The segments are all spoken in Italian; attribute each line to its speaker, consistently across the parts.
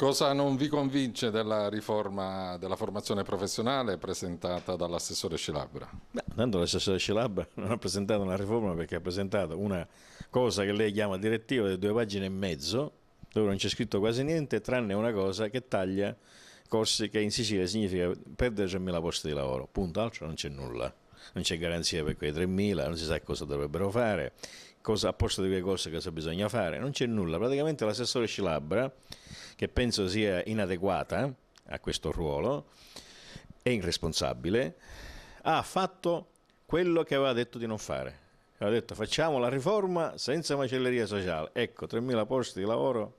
Speaker 1: Cosa non vi convince della riforma della formazione professionale presentata dall'assessore Scilabra?
Speaker 2: Beh, tanto l'assessore Scilabra non ha presentato una riforma perché ha presentato una cosa che lei chiama direttiva di 2 pagine e mezzo, dove non c'è scritto quasi niente, tranne una cosa che taglia corsi, che in Sicilia significa perdere 3.000 posti di lavoro. Punto, altro non c'è nulla. Non c'è garanzia per quei 3.000, non si sa cosa dovrebbero fare, cosa, a posto di quei corsi cosa bisogna fare, non c'è nulla. Praticamente l'assessore Scilabra, che penso sia inadeguata a questo ruolo, è irresponsabile, ha fatto quello che aveva detto di non fare. Aveva detto facciamo la riforma senza macelleria sociale. Ecco, 3.000 posti di lavoro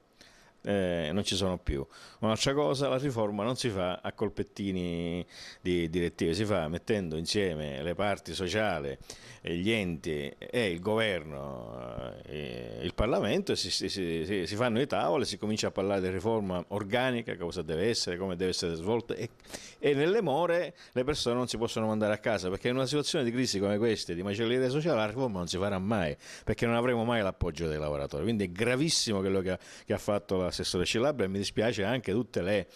Speaker 2: non ci sono più. Un'altra cosa, la riforma non si fa a colpettini di direttive, si fa mettendo insieme le parti sociali, gli enti e il governo, il Parlamento, si fanno i tavoli, si comincia a parlare di riforma organica, cosa deve essere, come deve essere svolta e nelle more le persone non si possono mandare a casa, perché in una situazione di crisi come questa, di macelleria sociale, la riforma non si farà mai, perché non avremo mai l'appoggio dei lavoratori. Quindi è gravissimo quello che ha fatto l'assessore Scilabra e mi dispiace anche tutte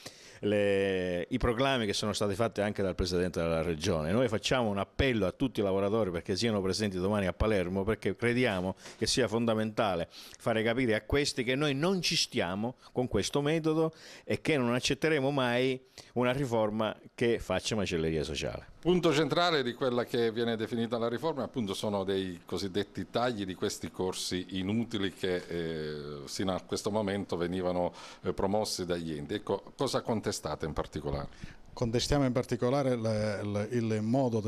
Speaker 2: i proclami che sono stati fatti anche dal Presidente della Regione. Noi facciamo un appello a tutti i lavoratori perché siano presenti domani a Palermo, perché crediamo che sia fondamentale fare capire a questi che noi non ci stiamo con questo metodo e che non accetteremo mai una riforma che faccia macelleria sociale.
Speaker 1: Punto centrale di quella che viene definita la riforma appunto sono dei cosiddetti tagli di questi corsi inutili che sino a questo momento venivano promossi dagli enti. Ecco, cosa contestate in particolare?
Speaker 3: Contestiamo in particolare il modo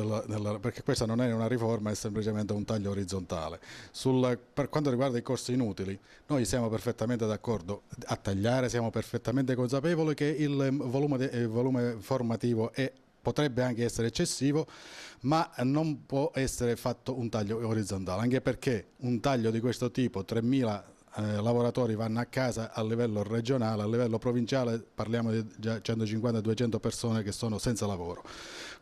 Speaker 3: perché questa non è una riforma, è semplicemente un taglio orizzontale. Per quanto riguarda i corsi inutili, noi siamo perfettamente d'accordo a tagliare, siamo perfettamente consapevoli che il volume formativo potrebbe anche essere eccessivo, ma non può essere fatto un taglio orizzontale, anche perché un taglio di questo tipo, 3.000 lavoratori vanno a casa a livello regionale, a livello provinciale parliamo di già 150-200 persone che sono senza lavoro.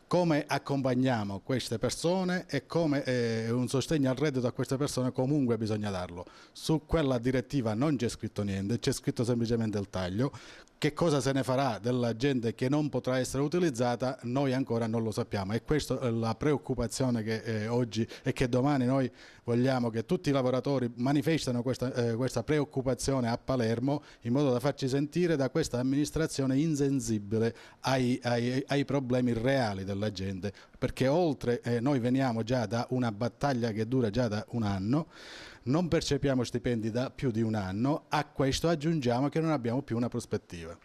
Speaker 3: Come accompagniamo queste persone e come un sostegno al reddito a queste persone comunque bisogna darlo. Su quella direttiva non c'è scritto niente, c'è scritto semplicemente il taglio. Che cosa se ne farà della gente che non potrà essere utilizzata noi ancora non lo sappiamo e questa è la preoccupazione che oggi e che domani noi vogliamo che tutti i lavoratori manifestano questa preoccupazione a Palermo in modo da farci sentire da questa amministrazione insensibile ai problemi reali della gente, perché oltre noi veniamo già da una battaglia che dura già da un anno, non percepiamo stipendi da più di un anno, a questo aggiungiamo che non abbiamo più una prospettiva.